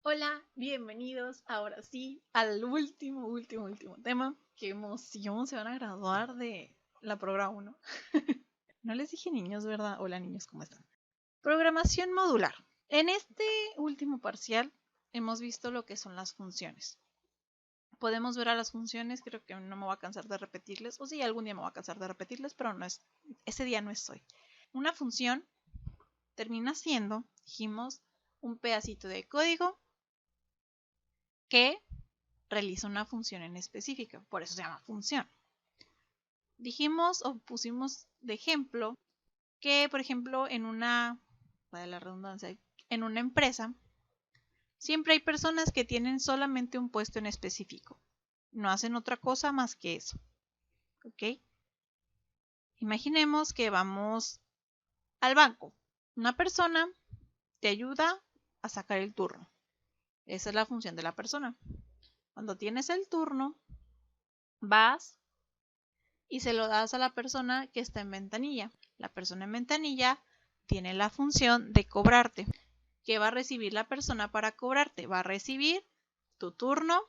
Hola, bienvenidos ahora sí al último tema. Qué emoción, se van a graduar de la programa 1. No les dije niños, ¿verdad? Hola niños, ¿cómo están? Programación modular. En este último parcial hemos visto lo que son las funciones. Podemos ver a las funciones, creo que no me voy a cansar de repetirles, o sí, algún día me voy a cansar de repetirles, pero no es, ese día no es hoy. Una función termina siendo, dijimos, un pedacito de código que realiza una función en específico, por eso se llama función. Dijimos o pusimos de ejemplo que, por ejemplo, en una, para la redundancia, en una empresa, siempre hay personas que tienen solamente un puesto en específico. No hacen otra cosa más que eso. ¿Ok? Imaginemos que vamos al banco. Una persona te ayuda a sacar el turno. Esa es la función de la persona. Cuando tienes el turno, vas y se lo das a la persona que está en ventanilla. La persona en ventanilla tiene la función de cobrarte. ¿Qué va a recibir la persona para cobrarte? Va a recibir tu turno,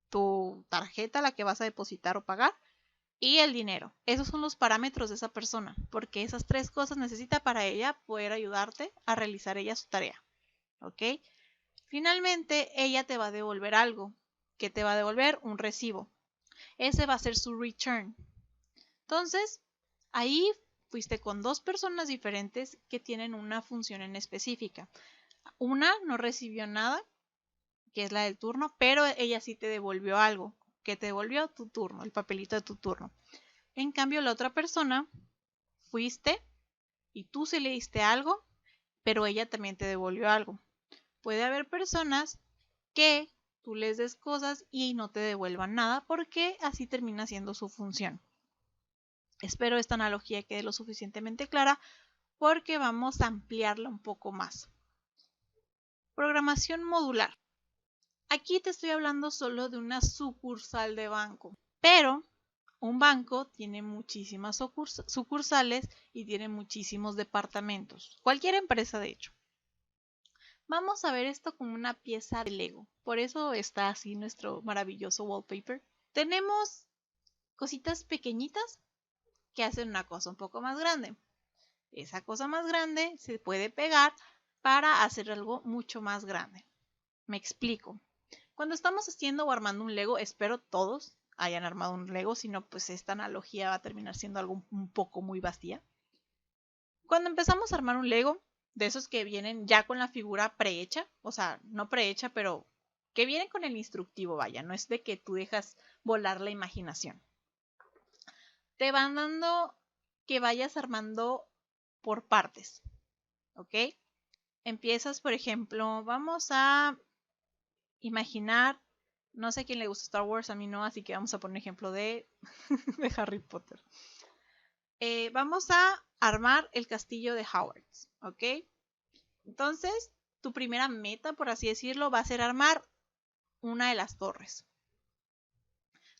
tu tarjeta, la que vas a depositar o pagar, y el dinero. Esos son los parámetros de esa persona, porque esas tres cosas necesita para ella poder ayudarte a realizar ella su tarea. ¿Ok? Finalmente, ella te va a devolver algo. ¿Qué te va a devolver? Un recibo. Ese va a ser su return. Entonces, ahí fuiste con dos personas diferentes que tienen una función en específica. Una no recibió nada, que es la del turno, pero ella sí te devolvió algo. ¿Que te devolvió? Tu turno, el papelito de tu turno. En cambio, la otra persona fuiste y tú se le diste algo, pero ella también te devolvió algo. Puede haber personas que tú les des cosas y no te devuelvan nada porque así termina siendo su función. Espero esta analogía quede lo suficientemente clara porque vamos a ampliarla un poco más. Programación modular. Aquí te estoy hablando solo de una sucursal de banco, pero un banco tiene muchísimas sucursales y tiene muchísimos departamentos. Cualquier empresa, de hecho. Vamos a ver esto como una pieza de Lego. Por eso está así nuestro maravilloso wallpaper. Tenemos cositas pequeñitas que hacen una cosa un poco más grande. Esa cosa más grande se puede pegar para hacer algo mucho más grande. Me explico. Cuando estamos haciendo o armando un Lego, espero todos hayan armado un Lego, si no, pues esta analogía va a terminar siendo algo un poco muy vacía. Cuando empezamos a armar un Lego, de esos que vienen ya con la figura prehecha, o sea, no prehecha, pero que vienen con el instructivo, vaya, no es de que tú dejas volar la imaginación. Te van dando que vayas armando por partes, ¿ok? Empiezas, por ejemplo, vamos a imaginar, no sé a quién le gusta Star Wars, a mí no, así que vamos a poner ejemplo de Harry Potter. Vamos a armar el castillo de Hogwarts, ¿ok? Entonces, tu primera meta, por así decirlo, va a ser armar una de las torres.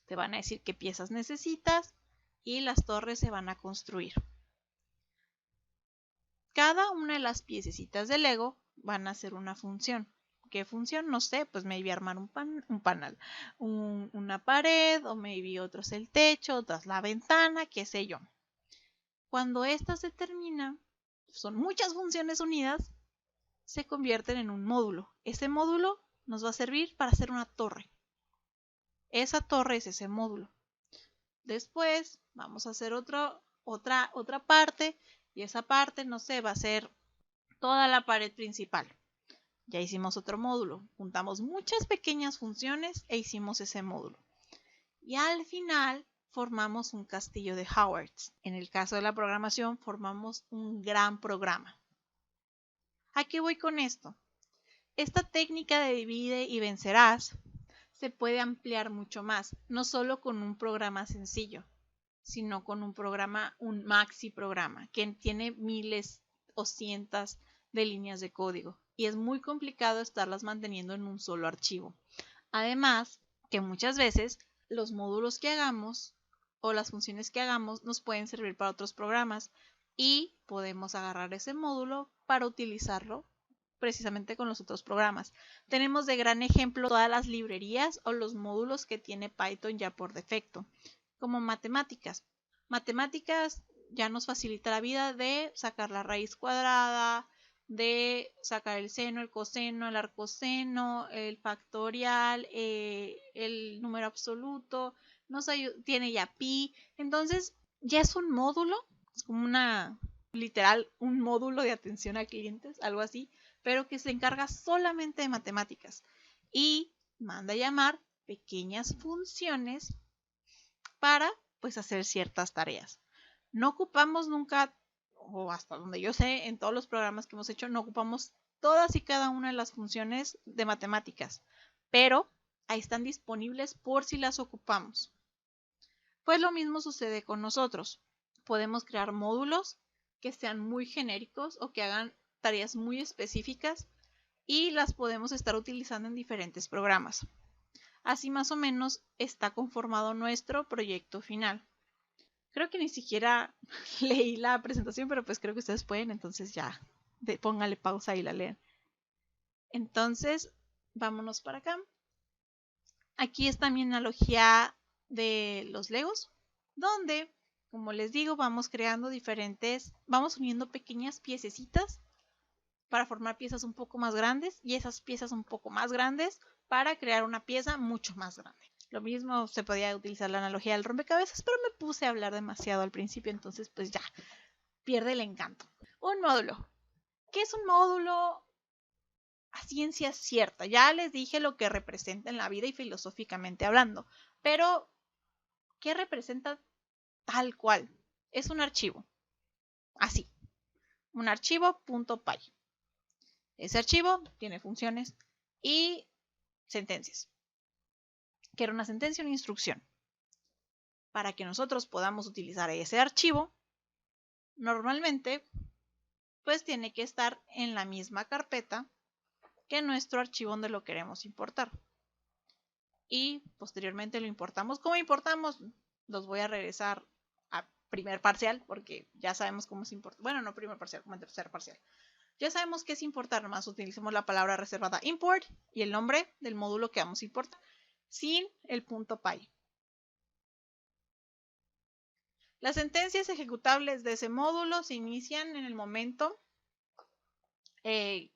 Te van a decir qué piezas necesitas y las torres se van a construir. Cada una de las piececitas de Lego van a hacer una función. ¿Qué función? No sé, pues maybe armar un panel, una pared, o maybe otros el techo, otras la ventana, qué sé yo. Cuando esta se termina, son muchas funciones unidas, se convierten en un módulo. Ese módulo nos va a servir para hacer una torre. Esa torre es ese módulo. Después vamos a hacer otra parte y esa parte, no sé, va a ser toda la pared principal. Ya hicimos otro módulo, juntamos muchas pequeñas funciones e hicimos ese módulo. Y al final formamos un castillo de Hogwarts. En el caso de la programación formamos un gran programa. ¿A qué voy con esto? Esta técnica de divide y vencerás se puede ampliar mucho más, no solo con un programa sencillo, sino con un programa, un maxi programa, que tiene miles o cientos de líneas de código y es muy complicado estarlas manteniendo en un solo archivo. Además, que muchas veces los módulos que hagamos o las funciones que hagamos nos pueden servir para otros programas y podemos agarrar ese módulo para utilizarlo precisamente con los otros programas. Tenemos de gran ejemplo todas las librerías o los módulos que tiene Python ya por defecto, como matemáticas. Matemáticas ya nos facilita la vida de sacar la raíz cuadrada, de sacar el seno, el coseno, el arcoseno, el factorial, el número absoluto, tiene ya pi. Entonces ya es un módulo, es como literal un módulo de atención a clientes, algo así, pero que se encarga solamente de matemáticas y manda a llamar pequeñas funciones para pues hacer ciertas tareas. No ocupamos nunca, o hasta donde yo sé, en todos los programas que hemos hecho, no ocupamos todas y cada una de las funciones de matemáticas, pero ahí están disponibles por si las ocupamos. Pues lo mismo sucede con nosotros. Podemos crear módulos que sean muy genéricos o que hagan tareas muy específicas y las podemos estar utilizando en diferentes programas. Así más o menos está conformado nuestro proyecto final. Creo que ni siquiera leí la presentación, pero pues creo que ustedes pueden, entonces ya póngale pausa y la lean. Entonces, vámonos para acá. Aquí está mi analogía de los Legos, donde, como les digo, vamos creando vamos uniendo pequeñas piececitas para formar piezas un poco más grandes y esas piezas un poco más grandes para crear una pieza mucho más grande. Lo mismo se podía utilizar la analogía del rompecabezas, pero me puse a hablar demasiado al principio, entonces pues ya, pierde el encanto. Un módulo. ¿Qué es un módulo? A ciencia cierta. Ya les dije lo que representa en la vida y filosóficamente hablando, pero ¿qué representa tal cual? Es un archivo. Así. Un archivo .py. Ese archivo tiene funciones y sentencias. Que era una sentencia, una instrucción. Para que nosotros podamos utilizar ese archivo, normalmente, pues tiene que estar en la misma carpeta que nuestro archivo donde lo queremos importar. Y posteriormente lo importamos. ¿Cómo importamos? Los voy a regresar a primer parcial porque ya sabemos cómo se importa. Bueno, no primer parcial, como en tercer parcial. Ya sabemos qué es importar, nomás utilicemos la palabra reservada import y el nombre del módulo que vamos a importar, sin el .py. Las sentencias ejecutables de ese módulo se inician en el momento que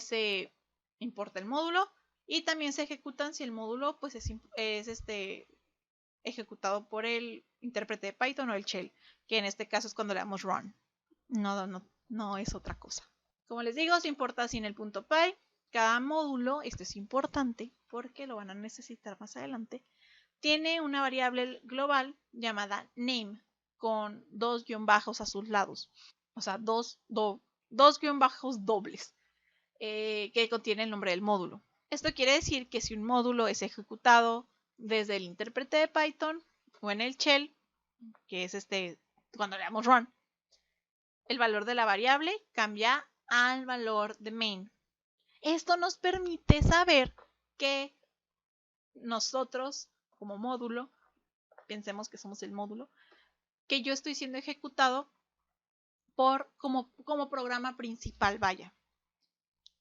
se importa el módulo y también se ejecutan si el módulo pues es ejecutado por el intérprete de Python o el shell, que en este caso es cuando le damos run. No es otra cosa. Como les digo, se importa sin el .py. Cada módulo, esto es importante porque lo van a necesitar más adelante, tiene una variable global llamada name con 2 guión bajos a sus lados. O sea, dos guión bajos dobles que contiene el nombre del módulo. Esto quiere decir que si un módulo es ejecutado desde el intérprete de Python o en el shell, que es cuando le damos run, el valor de la variable cambia al valor de main. Esto nos permite saber que nosotros como módulo, pensemos que somos el módulo, que yo estoy siendo ejecutado como programa principal, vaya.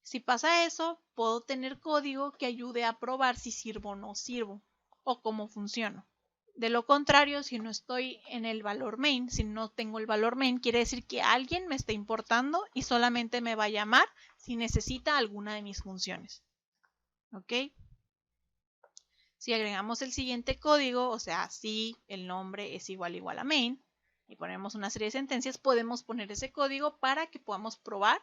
Si pasa eso, puedo tener código que ayude a probar si sirvo o no sirvo, o cómo funciono. De lo contrario, si no estoy en el valor main, si no tengo el valor main, quiere decir que alguien me está importando y solamente me va a llamar si necesita alguna de mis funciones. ¿Ok? Si agregamos el siguiente código, o sea, si el nombre es igual a main, y ponemos una serie de sentencias, podemos poner ese código para que podamos probar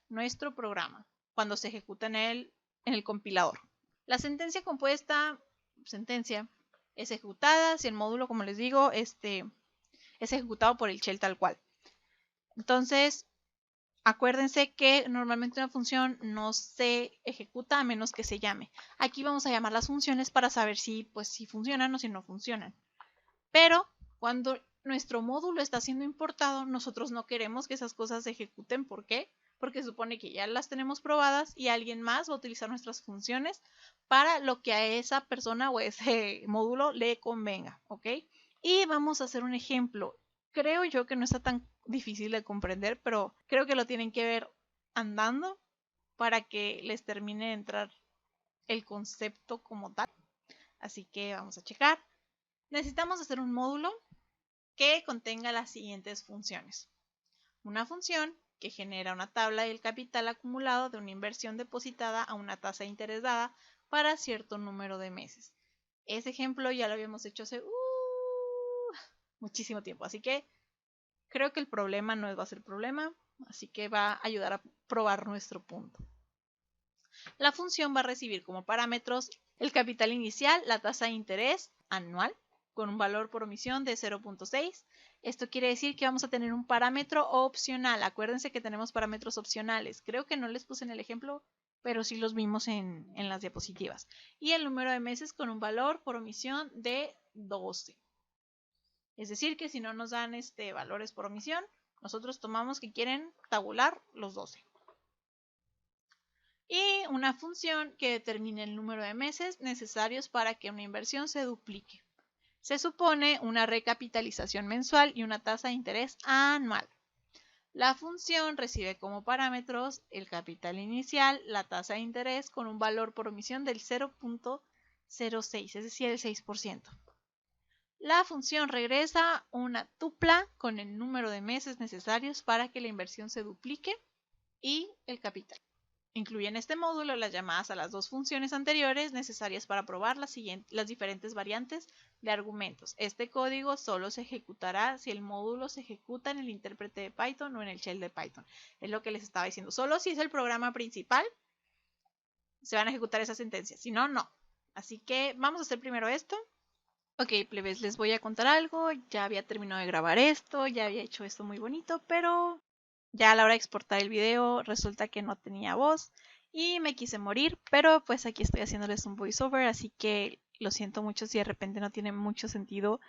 nuestro programa cuando se ejecuta en el compilador. La sentencia compuesta, es ejecutada si el módulo, como les digo, es ejecutado por el shell tal cual. Entonces, acuérdense que normalmente una función no se ejecuta a menos que se llame. Aquí vamos a llamar las funciones para saber si funcionan o si no funcionan. Pero cuando nuestro módulo está siendo importado, nosotros no queremos que esas cosas se ejecuten. ¿Por qué? Porque se supone que ya las tenemos probadas y alguien más va a utilizar nuestras funciones para lo que a esa persona o ese módulo le convenga, ¿ok? Y vamos a hacer un ejemplo. Creo yo que no está tan difícil de comprender, pero creo que lo tienen que ver andando para que les termine de entrar el concepto como tal. Así que vamos a checar. Necesitamos hacer un módulo que contenga las siguientes funciones. Una función que genera una tabla del capital acumulado de una inversión depositada a una tasa de interés dada para cierto número de meses. Ese ejemplo ya lo habíamos hecho hace muchísimo tiempo, así que creo que el problema no va a ser problema, así que va a ayudar a probar nuestro punto. La función va a recibir como parámetros el capital inicial, la tasa de interés anual, con un valor por omisión de 0.6. Esto quiere decir que vamos a tener un parámetro opcional. Acuérdense que tenemos parámetros opcionales. Creo que no les puse en el ejemplo, pero sí los vimos en las diapositivas. Y el número de meses con un valor por omisión de 12. Es decir, que si no nos dan valores por omisión, nosotros tomamos que quieren tabular los 12. Y una función que determine el número de meses necesarios para que una inversión se duplique. Se supone una recapitalización mensual y una tasa de interés anual. La función recibe como parámetros el capital inicial, la tasa de interés con un valor por omisión del 0.06, es decir, el 6%. La función regresa una tupla con el número de meses necesarios para que la inversión se duplique y el capital. Incluye en este módulo las llamadas a las dos funciones anteriores necesarias para probar las diferentes variantes de argumentos. Este código solo se ejecutará si el módulo se ejecuta en el intérprete de Python o en el shell de Python. Es lo que les estaba diciendo. Solo si es el programa principal se van a ejecutar esas sentencias. Si no, no. Así que vamos a hacer primero esto. Ok, plebes, les voy a contar algo. Ya había terminado de grabar esto, ya había hecho esto muy bonito, pero ya a la hora de exportar el video resulta que no tenía voz y me quise morir, pero pues aquí estoy haciéndoles un voiceover, así que lo siento mucho si de repente no tiene mucho sentido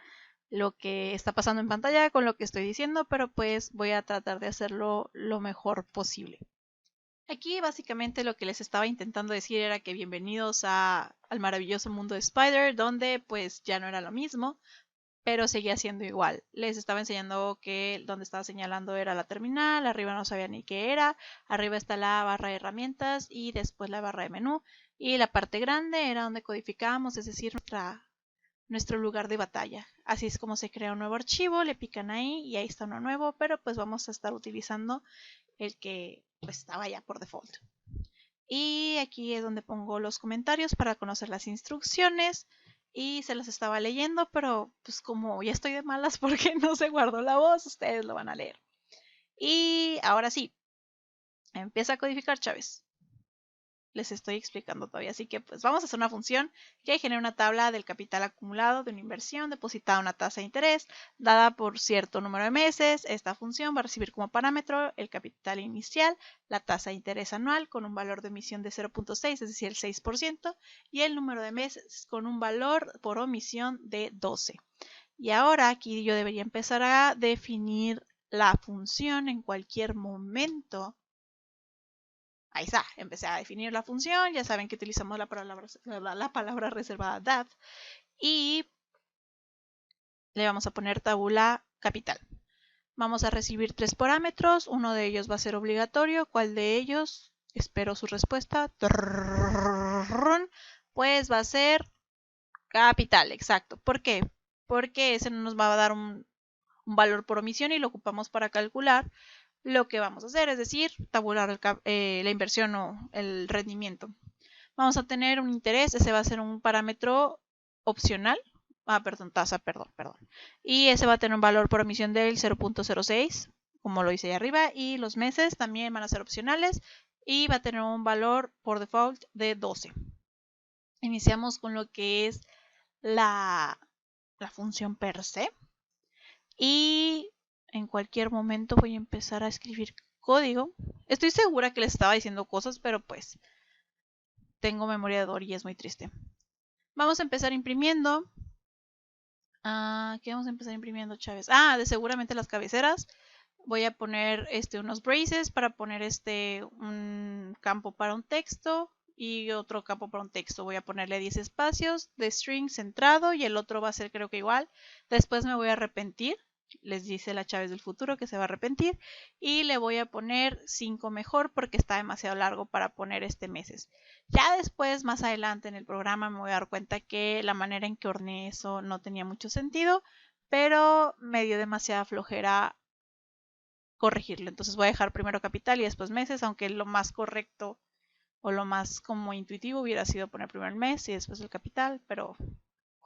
lo que está pasando en pantalla con lo que estoy diciendo, pero pues voy a tratar de hacerlo lo mejor posible. Aquí básicamente lo que les estaba intentando decir era que bienvenidos al maravilloso mundo de Spider, donde pues ya no era lo mismo, pero seguía siendo igual. Les estaba enseñando que donde estaba señalando era la terminal, arriba no sabía ni qué era, arriba está la barra de herramientas y después la barra de menú, y la parte grande era donde codificábamos, es decir, nuestro lugar de batalla. Así es como se crea un nuevo archivo, le pican ahí y ahí está uno nuevo, pero pues vamos a estar utilizando el que pues estaba ya por default. Y aquí es donde pongo los comentarios para conocer las instrucciones y se las estaba leyendo, pero pues como ya estoy de malas porque no se guardó la voz, ustedes lo van a leer. Y ahora sí, empieza a codificar, Chávez. Les estoy explicando todavía, así que pues vamos a hacer una función que genera una tabla del capital acumulado de una inversión depositada a una tasa de interés dada por cierto número de meses. Esta función va a recibir como parámetro el capital inicial, la tasa de interés anual con un valor de emisión de 0.6, es decir, el 6%, y el número de meses con un valor por omisión de 12. Y ahora aquí yo debería empezar a definir la función en cualquier momento. Ahí está, empecé a definir la función, ya saben que utilizamos la palabra reservada that y le vamos a poner tabula capital. Vamos a recibir 3 parámetros, uno de ellos va a ser obligatorio, ¿cuál de ellos? Espero su respuesta. Pues va a ser capital, exacto. ¿Por qué? Porque ese no nos va a dar un valor por omisión y lo ocupamos para calcular lo que vamos a hacer, es decir, tabular la inversión o el rendimiento. Vamos a tener un interés, ese va a ser un parámetro opcional, tasa. Y ese va a tener un valor por omisión del 0.06, como lo hice ahí arriba, y los meses también van a ser opcionales y va a tener un valor por default de 12. Iniciamos con lo que es la función per se y en cualquier momento voy a empezar a escribir código. Estoy segura que les estaba diciendo cosas, pero pues tengo memoria de Dory y es muy triste. Vamos a empezar imprimiendo. ¿Qué vamos a empezar imprimiendo, Chávez? De seguramente las cabeceras. Voy a poner unos braces para poner un campo para un texto y otro campo para un texto. Voy a ponerle 10 espacios de string centrado y el otro va a ser creo que igual. Después me voy a arrepentir les dice la Chávez del futuro que se va a arrepentir. Y le voy a poner 5 mejor porque está demasiado largo para poner este meses. Ya después, más adelante en el programa, me voy a dar cuenta que la manera en que horneé eso no tenía mucho sentido, pero me dio demasiada flojera corregirlo. Entonces voy a dejar primero capital y después meses, aunque lo más correcto o lo más como intuitivo hubiera sido poner primero el mes y después el capital, pero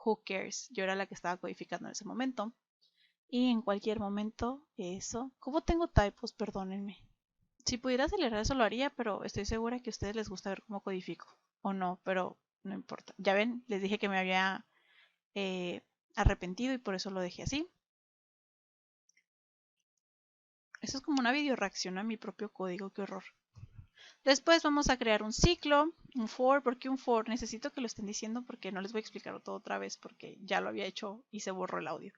who cares, yo era la que estaba codificando en ese momento. Y en cualquier momento eso. ¿Cómo tengo typos? Perdónenme. Si pudiera acelerar eso lo haría, pero estoy segura que a ustedes les gusta ver cómo codifico. O no, pero no importa. Ya ven, les dije que me había arrepentido y por eso lo dejé así. Eso es como una video reacción a mi propio código, qué horror. Después vamos a crear un ciclo, un for. ¿Por qué un for? Necesito que lo estén diciendo porque no les voy a explicar todo otra vez porque ya lo había hecho y se borró el audio.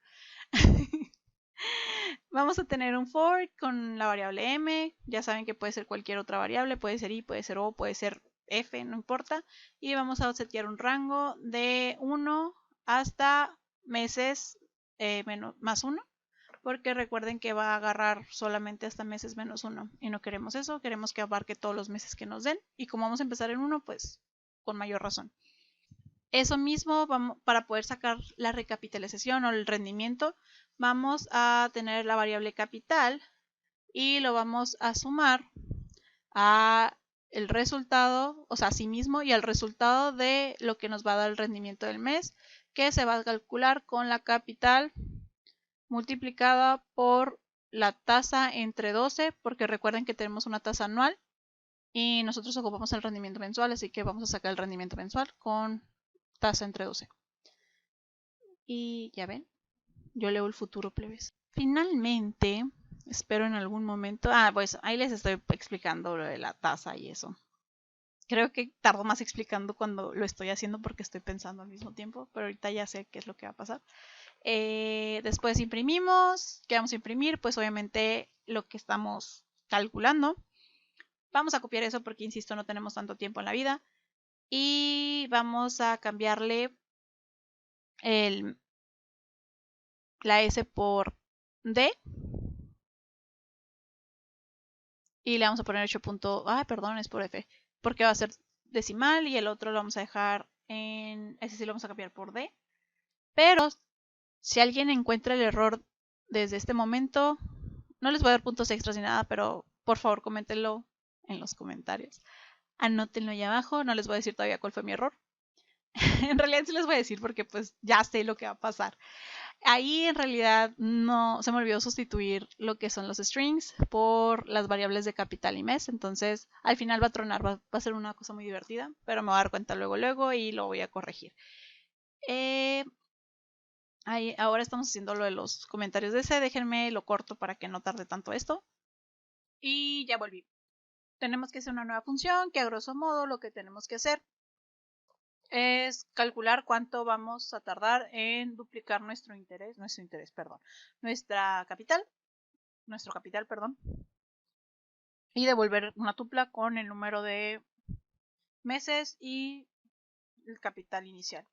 Vamos a tener un for con la variable m. Ya saben que puede ser cualquier otra variable, puede ser i, puede ser o, puede ser f, no importa. Y vamos a setear un rango de 1 hasta meses más 1. Porque recuerden que va a agarrar solamente hasta meses menos 1 y no queremos eso, queremos que abarque todos los meses que nos den y como vamos a empezar en 1, pues con mayor razón. Eso mismo, para poder sacar la recapitalización o el rendimiento, vamos a tener la variable capital y lo vamos a sumar a el resultado, o sea, a sí mismo y al resultado de lo que nos va a dar el rendimiento del mes, que se va a calcular con la capital multiplicada por la tasa entre 12, porque recuerden que tenemos una tasa anual y nosotros ocupamos el rendimiento mensual, así que vamos a sacar el rendimiento mensual con tasa entre 12. Y ya ven, yo leo el futuro, plebes. Finalmente, espero en algún momento, pues ahí les estoy explicando lo de la tasa y eso. Creo que tardo más explicando cuando lo estoy haciendo porque estoy pensando al mismo tiempo, pero ahorita ya sé qué es lo que va a pasar. Después imprimimos. ¿Qué vamos a imprimir? Pues obviamente lo que estamos calculando. Vamos a copiar eso porque, insisto, no tenemos tanto tiempo en la vida. Y vamos a cambiarle la S por D. Y le vamos a poner 8. Perdón, es por F. Porque va a ser decimal y el otro lo vamos a dejar en... Ese sí lo vamos a cambiar por D. Pero si alguien encuentra el error desde este momento, no les voy a dar puntos extras ni nada, pero por favor coméntenlo en los comentarios. Anótenlo ahí abajo, no les voy a decir todavía cuál fue mi error. En realidad sí les voy a decir porque pues ya sé lo que va a pasar. Ahí en realidad no se me olvidó sustituir lo que son los strings por las variables de capital y mes, entonces al final va a tronar, va a ser una cosa muy divertida, pero me voy a dar cuenta luego y lo voy a corregir. Ahora estamos haciendo lo de los comentarios de ese, déjenme lo corto para que no tarde tanto esto. Y ya volví. Tenemos que hacer una nueva función que a grosso modo lo que tenemos que hacer es calcular cuánto vamos a tardar en duplicar nuestro capital, perdón, y devolver una tupla con el número de meses y el capital inicial.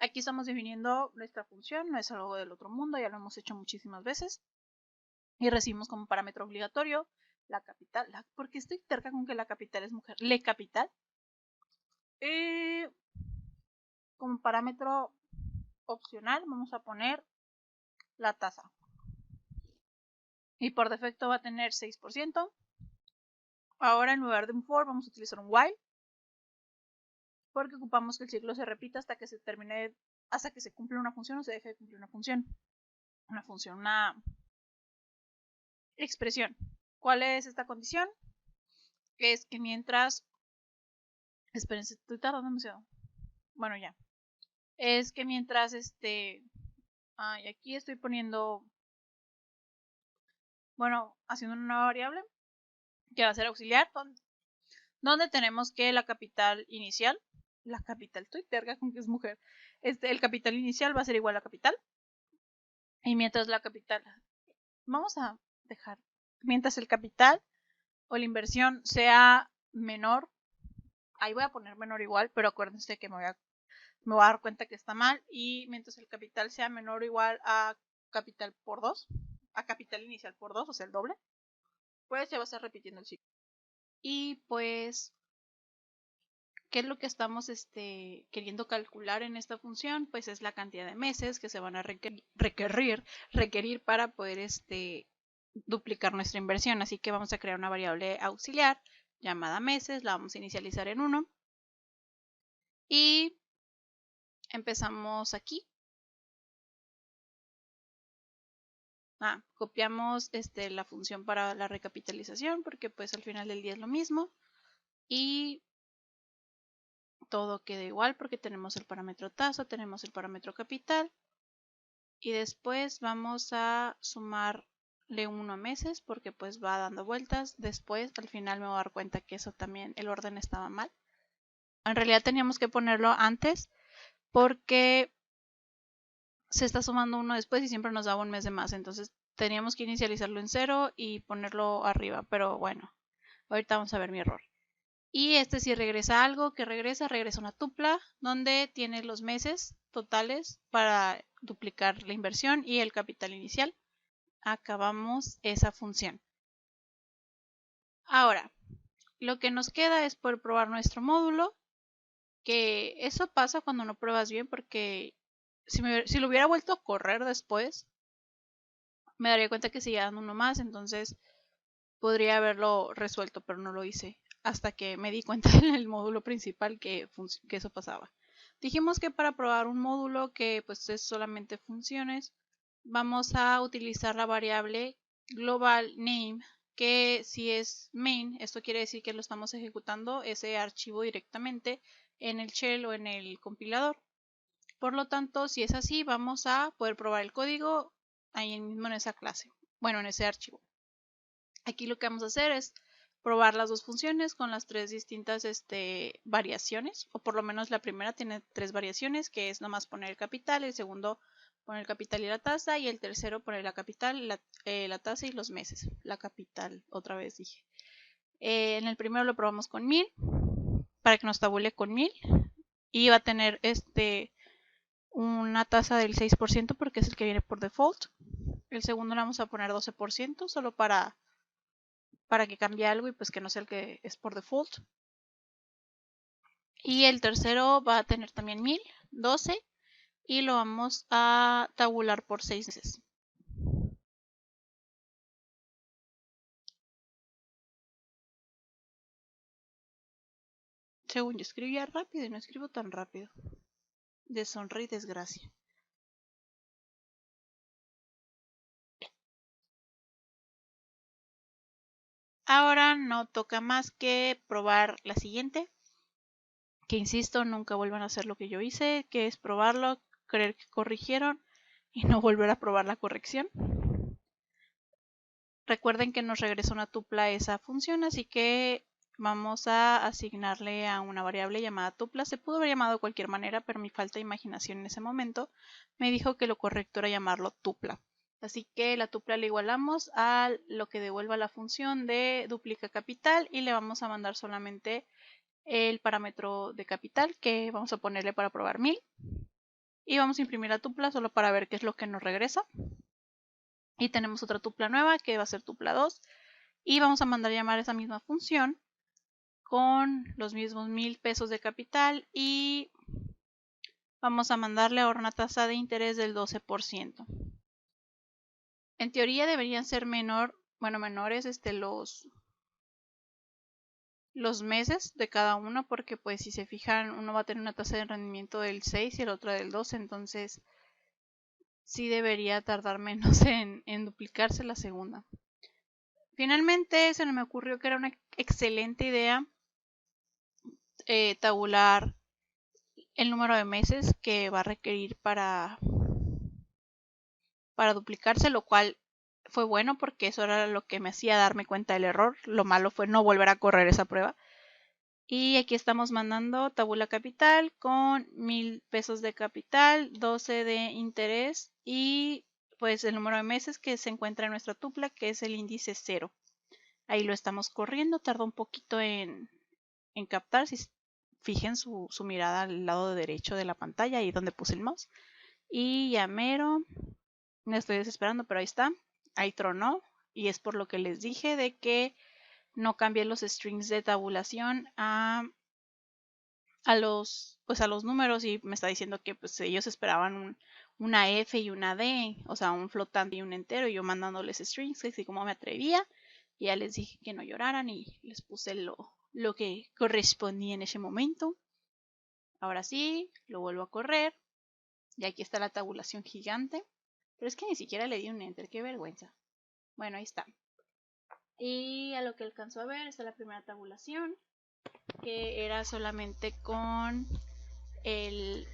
Aquí estamos definiendo nuestra función, no es algo del otro mundo, ya lo hemos hecho muchísimas veces. Y recibimos como parámetro obligatorio la capital. Porque estoy terca con que la capital es mujer. Le capital. Como parámetro opcional vamos a poner la tasa. Y por defecto va a tener 6%. Ahora en lugar de un for vamos a utilizar un while. Porque ocupamos que el ciclo se repita hasta que se termine, hasta que se cumpla una función o se deje de cumplir una función. Una expresión. ¿Cuál es esta condición? Es que mientras... Espérense, estoy tardando demasiado. Bueno, ya. Es que mientras y aquí estoy poniendo, bueno, haciendo una nueva variable que va a ser auxiliar, donde tenemos que la capital inicial, estoy terga con que es mujer, el capital inicial va a ser igual a capital, y mientras la capital, vamos a dejar, mientras el capital o la inversión sea menor, ahí voy a poner menor igual, pero acuérdense que me voy a dar cuenta que está mal, y mientras el capital sea menor o igual a capital por 2, a capital inicial por 2, o sea, el doble, pues ya va a estar repitiendo el ciclo. Y pues, ¿qué es lo que estamos queriendo calcular en esta función? Pues es la cantidad de meses que se van a requerir para poder duplicar nuestra inversión. Así que vamos a crear una variable auxiliar llamada meses, la vamos a inicializar en 1 y empezamos aquí. Copiamos la función para la recapitalización porque pues al final del día es lo mismo y todo queda igual porque tenemos el parámetro tasa, tenemos el parámetro capital y después vamos a sumarle 1 a meses porque pues va dando vueltas. Después al final me voy a dar cuenta que eso también, el orden estaba mal. En realidad teníamos que ponerlo antes porque se está sumando 1 después y siempre nos daba un mes de más, entonces teníamos que inicializarlo en 0 y ponerlo arriba, pero bueno, ahorita vamos a ver mi error. Y si regresa algo, que regresa una tupla donde tiene los meses totales para duplicar la inversión y el capital inicial. Acabamos esa función. Ahora, lo que nos queda es poder probar nuestro módulo, que eso pasa cuando no pruebas bien porque si lo hubiera vuelto a correr después, me daría cuenta que seguía dando uno más, entonces podría haberlo resuelto, pero no lo hice hasta que me di cuenta en el módulo principal que eso pasaba. Dijimos que para probar un módulo que pues es solamente funciones, vamos a utilizar la variable global name, que si es main, esto quiere decir que lo estamos ejecutando ese archivo directamente en el shell o en el compilador. Por lo tanto, si es así, vamos a poder probar el código ahí mismo en esa clase, bueno, en ese archivo. Aquí lo que vamos a hacer es probar las dos funciones con las 3 distintas variaciones, o por lo menos la primera tiene 3 variaciones, que es nomás poner el capital, el segundo poner el capital y la tasa, y el tercero poner la capital, la tasa y los meses. La capital, otra vez dije. En el primero lo probamos con 1000, para que nos tabule con 1000, y va a tener una tasa del 6% porque es el que viene por default. El segundo le vamos a poner 12%, solo para que cambie algo y pues que no sea el que es por default. Y el tercero va a tener también 1000, 12, y lo vamos a tabular por 6 meses. Según yo escribía rápido y no escribo tan rápido. Deshonra y desgracia. Ahora no toca más que probar la siguiente. Que insisto, nunca vuelvan a hacer lo que yo hice, que es probarlo, creer que corrigieron y no volver a probar la corrección. Recuerden que nos regresa una tupla esa función, así que vamos a asignarle a una variable llamada tupla. Se pudo haber llamado de cualquier manera, pero mi falta de imaginación en ese momento me dijo que lo correcto era llamarlo tupla. Así que la tupla le igualamos a lo que devuelva la función de duplica capital y le vamos a mandar solamente el parámetro de capital que vamos a ponerle para probar 1000. Y vamos a imprimir la tupla solo para ver qué es lo que nos regresa. Y tenemos otra tupla nueva que va a ser tupla 2. Y vamos a mandar llamar esa misma función con los mismos 1000 pesos de capital y vamos a mandarle ahora una tasa de interés del 12%. En teoría deberían ser menores los meses de cada uno, porque pues si se fijan uno va a tener una tasa de rendimiento del 6 y el otro del 12, entonces sí debería tardar menos en duplicarse la segunda. Finalmente se me ocurrió que era una excelente idea tabular el número de meses que va a requerir para duplicarse, lo cual fue bueno porque eso era lo que me hacía darme cuenta del error. Lo malo fue no volver a correr esa prueba. Y aquí estamos mandando tabula capital con 1000 pesos de capital, 12 de interés y pues el número de meses que se encuentra en nuestra tupla, que es el índice 0. Ahí lo estamos corriendo, tarda un poquito en captar. Si fijen su mirada al lado derecho de la pantalla, ahí donde puse el mouse. Y ya mero, me estoy desesperando, pero ahí está. ahí tronó. Y es por lo que les dije de que no cambié los strings de tabulación a los números, y me está diciendo que pues ellos esperaban una F y una D, o sea, un flotante y un entero, y yo mandándoles strings, así como me atrevía, y ya les dije que no lloraran y les puse lo que correspondía en ese momento. Ahora sí, lo vuelvo a correr, y aquí está la tabulación gigante, pero es que ni siquiera le di un enter, qué vergüenza. Bueno, ahí está. Y a lo que alcanzó a ver está la primera tabulación, que era solamente con el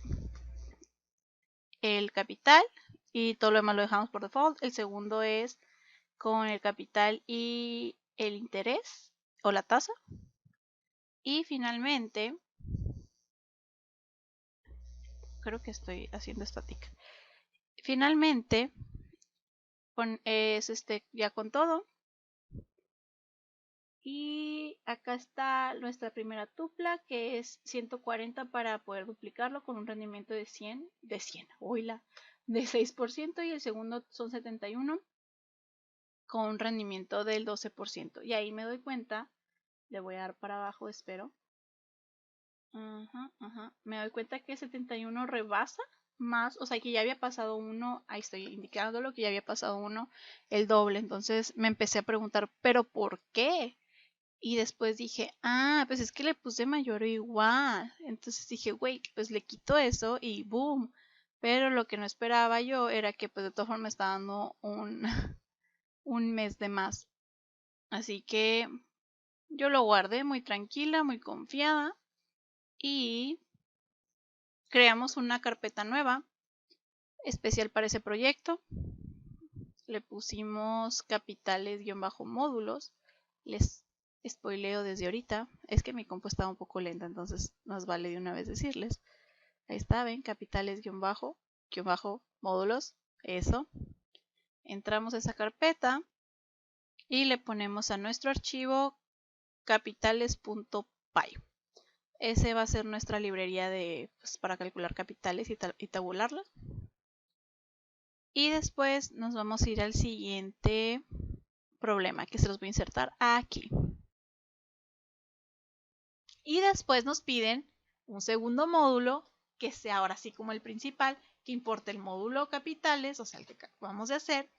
capital, y todo lo demás lo dejamos por default. El segundo es con el capital y el interés o la tasa. Y finalmente, creo que estoy haciendo estática. Finalmente, es ya con todo. Y acá está nuestra primera tupla, que es 140 para poder duplicarlo con un rendimiento de 100, oíla, de 6%, y el segundo son 71 con un rendimiento del 12%. Y ahí me doy cuenta, le voy a dar para abajo, espero. Me doy cuenta que 71 rebasa más, o sea que ya había pasado uno, ahí estoy indicándolo, que ya había pasado uno, el doble. Entonces me empecé a preguntar, ¿pero por qué? Y después dije, pues es que le puse mayor o igual. Entonces dije, wait, pues le quito eso y boom. Pero lo que no esperaba yo era que pues de todas formas me está dando un mes de más. Así que yo lo guardé muy tranquila, muy confiada, y creamos una carpeta nueva especial para ese proyecto. Le pusimos capitales-módulos. Les spoileo desde ahorita. Es que mi compu estaba un poco lenta, entonces nos vale de una vez decirles. Ahí está, ven, capitales-módulos. Eso. Entramos a esa carpeta y le ponemos a nuestro archivo capitales.py. Ese va a ser nuestra librería para calcular capitales y tabularlas. Y después nos vamos a ir al siguiente problema, que se los voy a insertar aquí. Y después nos piden un segundo módulo, que sea ahora sí como el principal, que importe el módulo capitales, o sea, el que acabamos de hacer,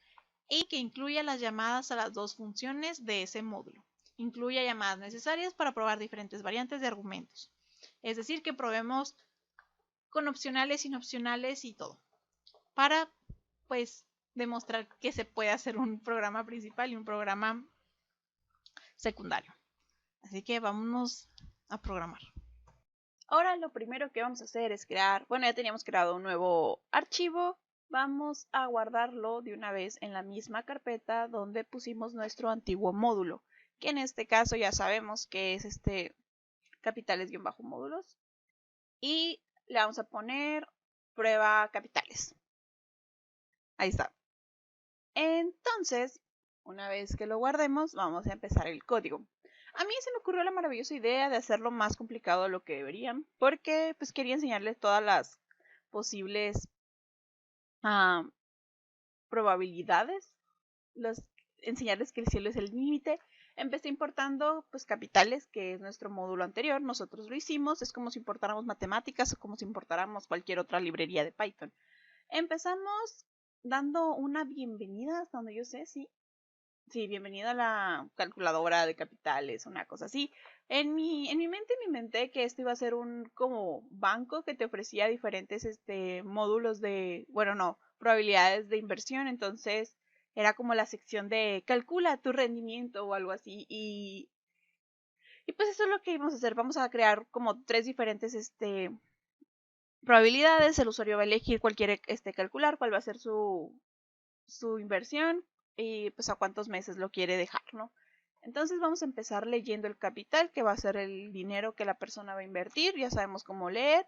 y que incluya las llamadas a las dos funciones de ese módulo. Incluya llamadas necesarias para probar diferentes variantes de argumentos. Es decir, que probemos con opcionales, sin opcionales y todo. Para, pues, demostrar que se puede hacer un programa principal y un programa secundario. Así que vámonos a programar. Ahora lo primero que vamos a hacer es crear, bueno, ya teníamos creado un nuevo archivo. Vamos a guardarlo de una vez en la misma carpeta donde pusimos nuestro antiguo módulo, que en este caso ya sabemos que es capitales-módulos. Y le vamos a poner prueba capitales. Ahí está. Entonces, una vez que lo guardemos, vamos a empezar el código. A mí se me ocurrió la maravillosa idea de hacerlo más complicado de lo que deberían, porque pues quería enseñarles todas las posibles probabilidades, enseñarles que el cielo es el límite. Empecé importando pues capitales, que es nuestro módulo anterior, nosotros lo hicimos, es como si importáramos matemáticas o como si importáramos cualquier otra librería de Python. Empezamos dando una bienvenida, hasta donde yo sé, sí, bienvenida a la calculadora de capitales, una cosa así. En mi mente me inventé que esto iba a ser un como banco que te ofrecía diferentes módulos de, bueno, no, probabilidades de inversión. Entonces era como la sección de calcula tu rendimiento o algo así. Y pues eso es lo que íbamos a hacer. Vamos a crear como 3 diferentes probabilidades. El usuario va a elegir cuál quiere calcular, cuál va a ser su inversión y pues a cuántos meses lo quiere dejar, ¿no? Entonces vamos a empezar leyendo el capital, que va a ser el dinero que la persona va a invertir. Ya sabemos cómo leer.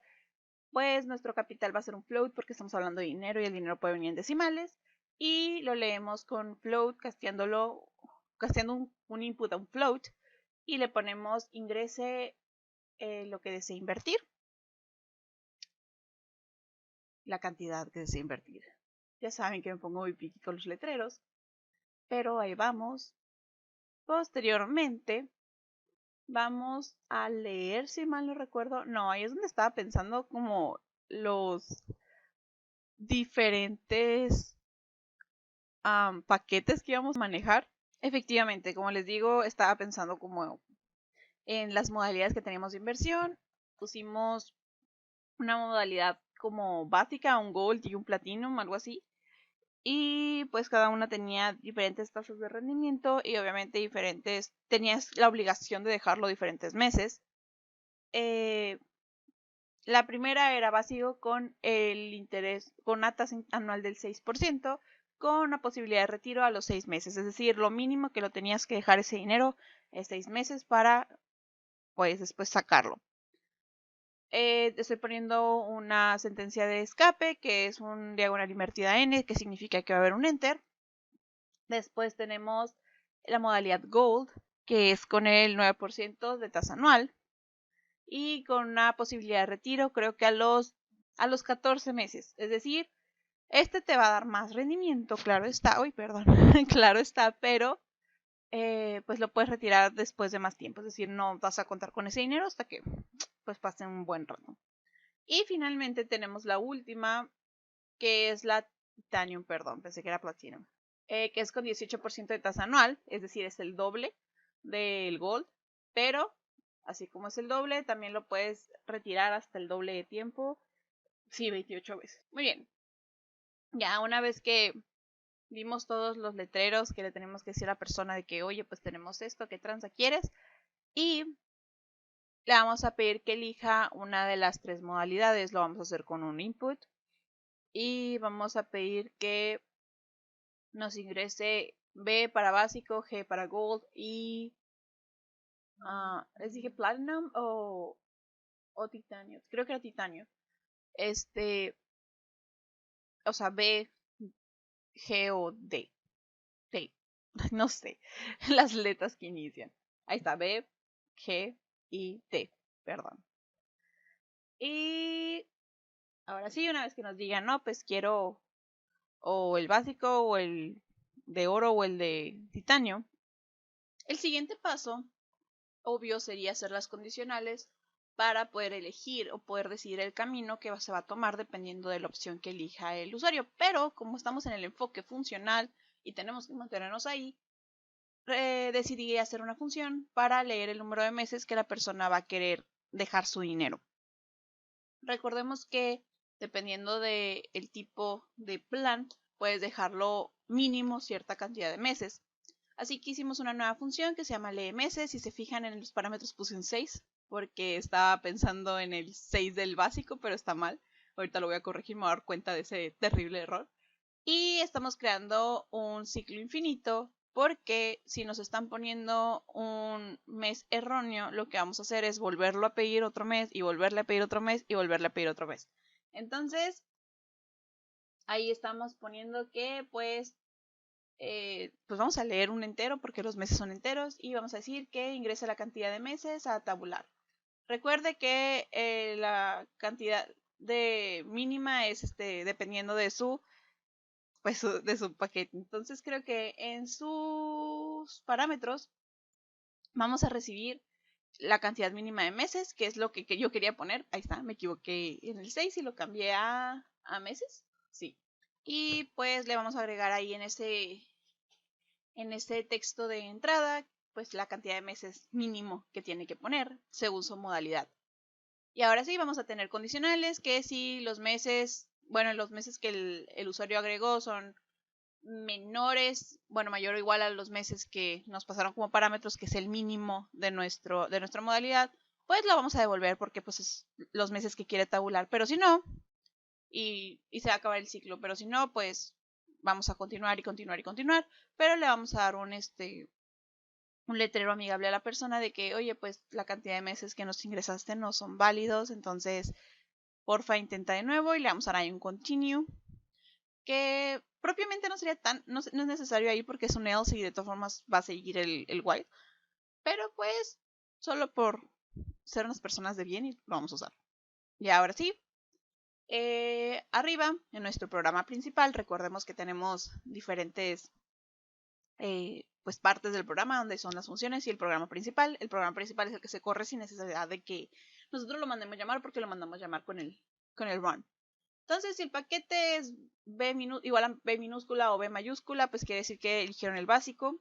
Pues nuestro capital va a ser un float porque estamos hablando de dinero y el dinero puede venir en decimales. Y lo leemos con float, casteando un input a un float. Y le ponemos ingrese lo que desea invertir. La cantidad que desea invertir. Ya saben que me pongo muy piqui con los letreros. pero ahí vamos. Posteriormente, vamos a leer, si mal no recuerdo. No, ahí es donde estaba pensando como los diferentes paquetes que íbamos a manejar. Efectivamente, como les digo, estaba pensando como en las modalidades que teníamos de inversión. Pusimos una modalidad como básica, un Gold y un Platinum, algo así. Y pues cada una tenía diferentes tasas de rendimiento y obviamente tenías la obligación de dejarlo diferentes meses. La primera era básico con el interés, con una tasa anual del 6%, con una posibilidad de retiro a los 6 meses. Es decir, lo mínimo que lo tenías que dejar ese dinero es 6 meses para, pues, después sacarlo. Estoy poniendo una sentencia de escape, que es un diagonal invertida n, que significa que va a haber un enter. Después tenemos la modalidad Gold, que es con el 9% de tasa anual. Y con una posibilidad de retiro, creo que a los 14 meses. Es decir, este te va a dar más rendimiento, claro está. Uy, perdón, claro está, pero pues lo puedes retirar después de más tiempo. Es decir, no vas a contar con ese dinero hasta que pues pase un buen rato. Y finalmente tenemos la última, que es la Titanium, perdón, pensé que era Platinum, que es con 18% de tasa anual, es decir, es el doble del Gold, pero así como es el doble, también lo puedes retirar hasta el doble de tiempo, sí, 28 veces. Muy bien, ya una vez que vimos todos los letreros que le tenemos que decir a la persona de que, oye, pues tenemos esto, ¿qué tranza quieres? Y le vamos a pedir que elija una de las 3 modalidades, lo vamos a hacer con un input y vamos a pedir que nos ingrese B para básico, G para gold y les dije platinum o titanio, creo que era titanio. O sea, B, G o D. D. No sé, las letras que inician. Ahí está, B, G y D, perdón. Y ahora sí, una vez que nos digan, no, pues quiero o el básico o el de oro o el de titanio, el siguiente paso obvio sería hacer las condicionales para poder elegir o poder decidir el camino que se va a tomar dependiendo de la opción que elija el usuario. Pero como estamos en el enfoque funcional y tenemos que mantenernos ahí, decidí hacer una función para leer el número de meses que la persona va a querer dejar su dinero. Recordemos que dependiendo del tipo de plan, puedes dejarlo mínimo cierta cantidad de meses. Así que hicimos una nueva función que se llama lee meses. Si se fijan en los parámetros puse un 6 porque estaba pensando en el 6 del básico, pero está mal. Ahorita lo voy a corregir, me voy a dar cuenta de ese terrible error. Y estamos creando un ciclo infinito porque si nos están poniendo un mes erróneo, lo que vamos a hacer es volverlo a pedir otro mes y volverle a pedir otro mes y volverle a pedir otro mes. Entonces, ahí estamos poniendo que pues vamos a leer un entero porque los meses son enteros y vamos a decir que ingrese la cantidad de meses a tabular. Recuerde que la cantidad de mínima es dependiendo de de su paquete. Entonces creo que en sus parámetros vamos a recibir la cantidad mínima de meses, que es lo que yo quería poner. Ahí está, me equivoqué en el 6 y lo cambié a meses. Sí. Y pues le vamos a agregar ahí en ese texto de entrada, pues la cantidad de meses mínimo que tiene que poner según su modalidad. Y ahora sí, vamos a tener condicionales que si los meses, bueno, los meses que el usuario agregó son menores, bueno, mayor o igual a los meses que nos pasaron como parámetros, que es el mínimo de nuestra modalidad, pues lo vamos a devolver porque pues es los meses que quiere tabular. Pero si no, y se va a acabar el ciclo. Pero si no, pues vamos a continuar y continuar y continuar. Pero le vamos a dar un letrero amigable a la persona de que, oye, pues la cantidad de meses que nos ingresaste no son válidos, entonces porfa intenta de nuevo y le vamos a dar ahí un continue, que propiamente no sería no es necesario ahí porque es un else y de todas formas va a seguir el while, pero pues solo por ser unas personas de bien y lo vamos a usar. Y ahora sí, arriba en nuestro programa principal, recordemos que tenemos diferentes pues partes del programa donde son las funciones y el programa principal. El programa principal es el que se corre sin necesidad de que nosotros lo mandemos llamar porque lo mandamos llamar con el run. Entonces, si el paquete es igual a B minúscula o B mayúscula, pues quiere decir que eligieron el básico.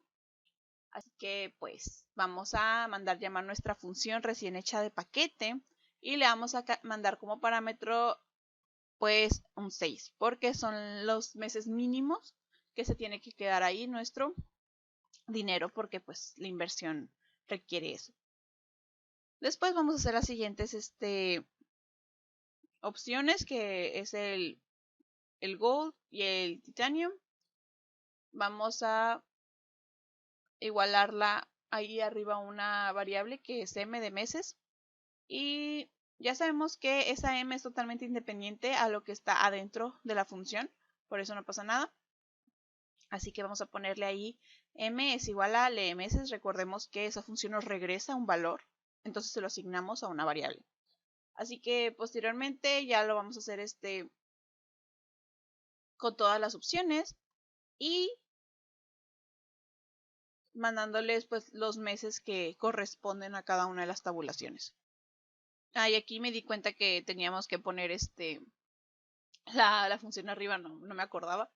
Así que pues vamos a mandar llamar nuestra función recién hecha de paquete y le vamos a mandar como parámetro pues un 6, porque son los meses mínimos que se tiene que quedar ahí nuestro dinero, porque pues la inversión requiere eso. Después vamos a hacer las siguientes opciones, que es el Gold y el Titanium. Vamos a igualarla ahí arriba una variable que es M de meses. Y ya sabemos que esa M es totalmente independiente a lo que está adentro de la función, por eso no pasa nada. Así que vamos a ponerle ahí M es igual a LMS. Recordemos que esa función nos regresa un valor, entonces se lo asignamos a una variable. Así que posteriormente ya lo vamos a hacer con todas las opciones y mandándoles pues los meses que corresponden a cada una de las tabulaciones. Y aquí me di cuenta que teníamos que poner la función arriba, no me acordaba,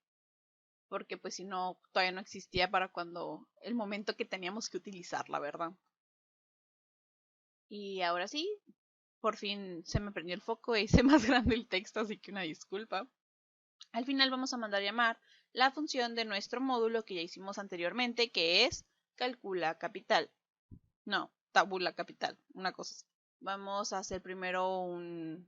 porque pues si no, todavía no existía para cuando el momento que teníamos que utilizarla, ¿verdad? Y ahora sí, por fin se me prendió el foco e hice más grande el texto, así que una disculpa. Al final vamos a mandar llamar la función de nuestro módulo que ya hicimos anteriormente, que es calcula capital. No, tabula capital, una cosa así. Vamos a hacer primero un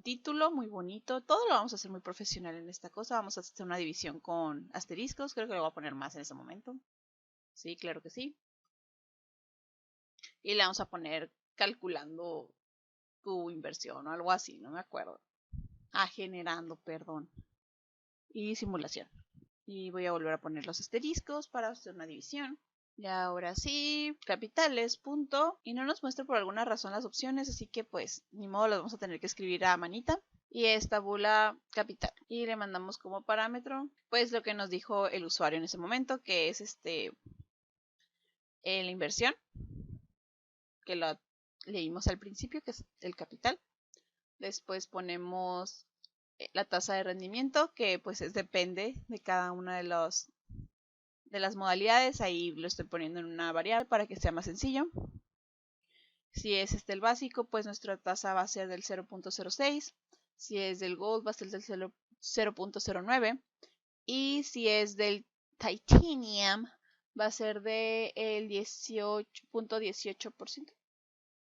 título muy bonito. Todo lo vamos a hacer muy profesional en esta cosa. Vamos a hacer una división con asteriscos. Creo que lo voy a poner más en ese momento. Sí, claro que sí. Y le vamos a poner calculando tu inversión o algo así, no me acuerdo. Generando, perdón. Y simulación. Y voy a volver a poner los asteriscos para hacer una división. Y ahora sí, capitales, punto. Y no nos muestra por alguna razón las opciones, así que pues ni modo, las vamos a tener que escribir a manita. Y es tabula capital. Y le mandamos como parámetro pues lo que nos dijo el usuario en ese momento, que es la inversión, que lo leímos al principio, que es el capital. Después ponemos la tasa de rendimiento, que pues depende de cada una de las modalidades. Ahí lo estoy poniendo en una variable para que sea más sencillo. Si es el básico, pues nuestra tasa va a ser del 0.06. Si es del Gold, va a ser del 0.09. Y si es del Titanium, va a ser del 18.18%.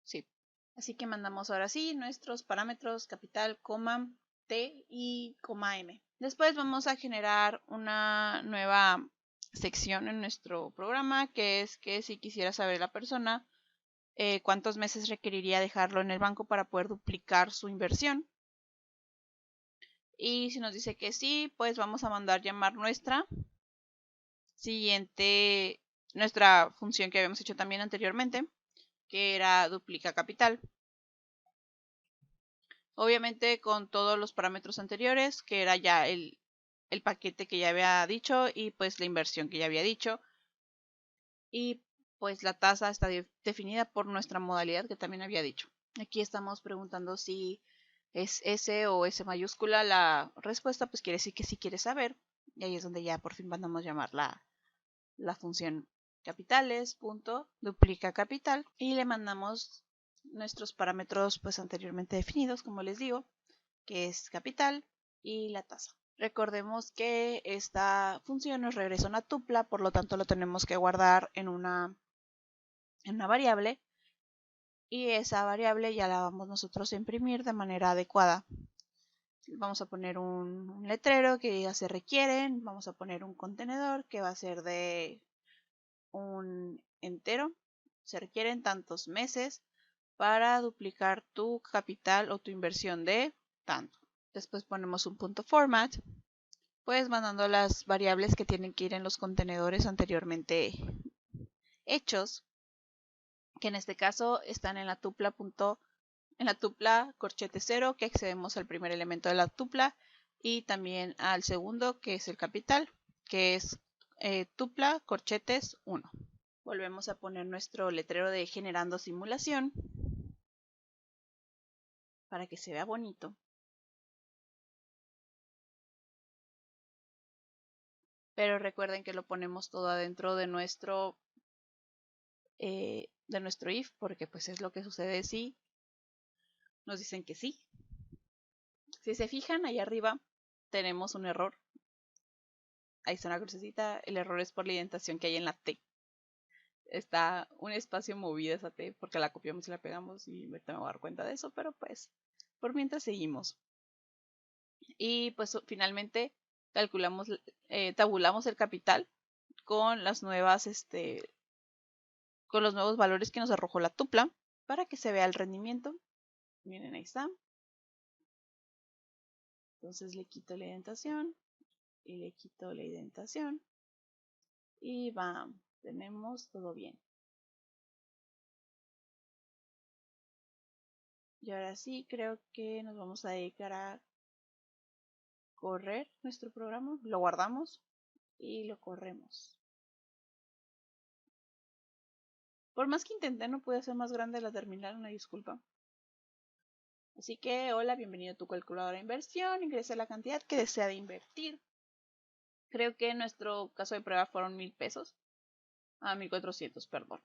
Sí. Así que mandamos ahora sí nuestros parámetros capital, coma, T y coma M. Después vamos a generar una nueva sección en nuestro programa, que es que si quisiera saber la persona cuántos meses requeriría dejarlo en el banco para poder duplicar su inversión. Y si nos dice que sí, pues vamos a mandar llamar nuestra función que habíamos hecho también anteriormente, que era duplica capital. Obviamente con todos los parámetros anteriores, que era ya el paquete que ya había dicho y pues la inversión que ya había dicho. Y pues la tasa está definida por nuestra modalidad que también había dicho. Aquí estamos preguntando si es S o S mayúscula la respuesta, pues quiere decir que sí quiere saber. Y ahí es donde ya por fin mandamos llamar la función capitales, punto, duplica capital. Y le mandamos nuestros parámetros pues anteriormente definidos, como les digo, que es capital y la tasa. Recordemos que esta función nos regresa una tupla, por lo tanto lo tenemos que guardar en una variable y esa variable ya la vamos nosotros a imprimir de manera adecuada. Vamos a poner un letrero que ya se requieren, vamos a poner un contenedor que va a ser de un entero, se requieren tantos meses para duplicar tu capital o tu inversión de tanto. Después ponemos un punto format, pues mandando las variables que tienen que ir en los contenedores anteriormente hechos, que en este caso están en la tupla corchete 0, que accedemos al primer elemento de la tupla y también al segundo, que es el capital, que es tupla corchetes 1. Volvemos a poner nuestro letrero de generando simulación para que se vea bonito. Pero recuerden que lo ponemos todo adentro de nuestro if, porque pues es lo que sucede si nos dicen que sí. Si se fijan, ahí arriba tenemos un error. Ahí está una crucecita. El error es por la indentación que hay en la T. Está un espacio movida esa T porque la copiamos y la pegamos y ahorita me voy a dar cuenta de eso, pero pues por mientras seguimos. Y pues finalmente tabulamos el capital con las nuevas, con los nuevos valores que nos arrojó la tupla para que se vea el rendimiento. Miren, ahí está. Entonces le quito la indentación y le quito la indentación y bam, tenemos todo bien. Y ahora sí, creo que nos vamos a dedicar a correr nuestro programa. Lo guardamos y lo corremos. Por más que intenté, no pude hacer más grande la terminal, una disculpa. Así que, hola, bienvenido a tu calculadora de inversión. Ingrese la cantidad que desea de invertir. Creo que en nuestro caso de prueba fueron 1,000 pesos. 1,400, perdón.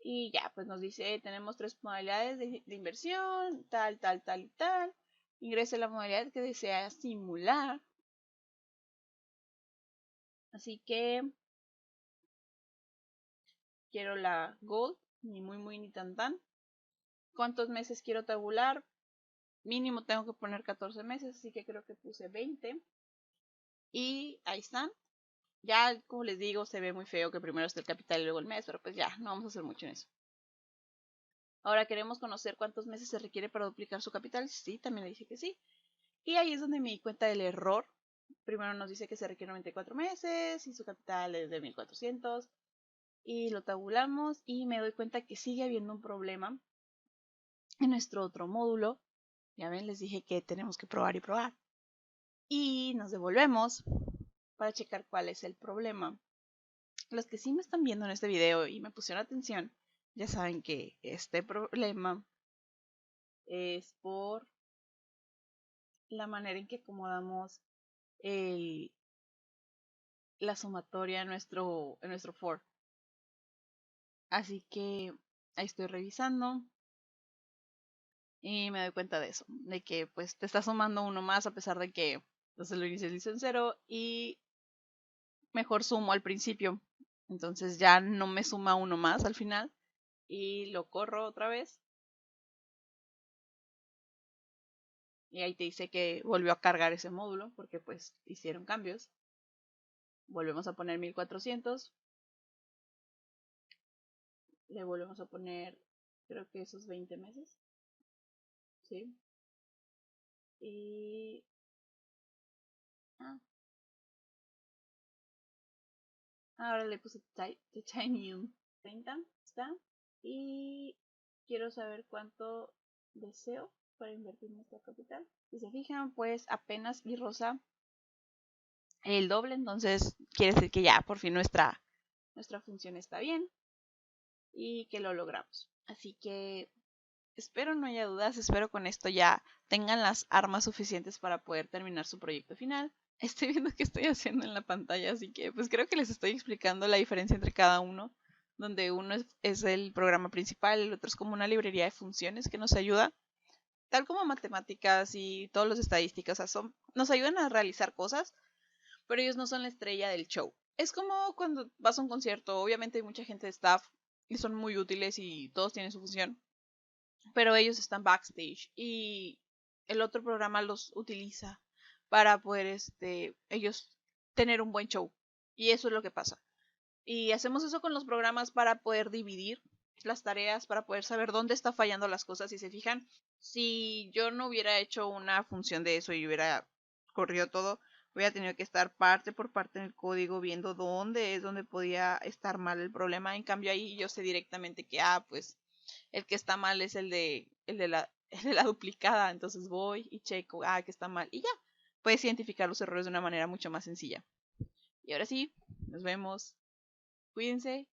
Y ya, pues nos dice, tenemos 3 modalidades de inversión, tal, tal, tal y tal. Ingrese la modalidad que desea simular. Así que quiero la Gold, ni muy, muy, ni tan, tan. ¿Cuántos meses quiero tabular? Mínimo tengo que poner 14 meses, así que creo que puse 20. Y ahí están. Ya, como les digo, se ve muy feo que primero esté el capital y luego el mes, pero pues ya, no vamos a hacer mucho en eso. Ahora queremos conocer cuántos meses se requiere para duplicar su capital. Sí, también le dije que sí. Y ahí es donde me di cuenta del error. Primero nos dice que se requieren 94 meses y su capital es de 1,400. Y lo tabulamos y me doy cuenta que sigue habiendo un problema en nuestro otro módulo. Ya ven, les dije que tenemos que probar y probar. Y nos devolvemos para checar cuál es el problema. Los que sí me están viendo en este video y me pusieron atención, ya saben que este problema es por la manera en que acomodamos la sumatoria en nuestro for. Así que ahí estoy revisando y me doy cuenta de eso, de que pues te está sumando uno más a pesar de que entonces lo inicializo en 0 y mejor sumo al principio. Entonces ya no me suma uno más al final y lo corro otra vez. Y ahí te dice que volvió a cargar ese módulo porque pues hicieron cambios. Volvemos a poner 1,400. Le volvemos a poner, creo que esos 20 meses. ¿Sí? Y... ahora le puse The Tiny 30. Está. Y quiero saber cuánto deseo para invertir nuestra capital. Si se fijan, pues apenas y rosa el doble. Entonces quiere decir que ya por fin nuestra función está bien y que lo logramos. Así que espero no haya dudas, espero con esto ya tengan las armas suficientes para poder terminar su proyecto final. Estoy viendo qué estoy haciendo en la pantalla, así que pues creo que les estoy explicando la diferencia entre cada uno, donde uno es el programa principal, el otro es como una librería de funciones que nos ayuda, tal como matemáticas y todas las estadísticas, o sea, nos ayudan a realizar cosas, pero ellos no son la estrella del show. Es como cuando vas a un concierto, obviamente hay mucha gente de staff y son muy útiles y todos tienen su función, pero ellos están backstage y el otro programa los utiliza para poder ellos tener un buen show. Y eso es lo que pasa. Y hacemos eso con los programas para poder dividir las tareas, para poder saber dónde está fallando las cosas. Si se fijan, si yo no hubiera hecho una función de eso y hubiera corrido todo, hubiera tenido que estar parte por parte en el código viendo dónde es donde podía estar mal el problema. En cambio ahí yo sé directamente que, pues el que está mal es el de la el de la duplicada, entonces voy y checo, que está mal y ya, puedes identificar los errores de una manera mucho más sencilla. Y ahora sí, nos vemos. Cuídense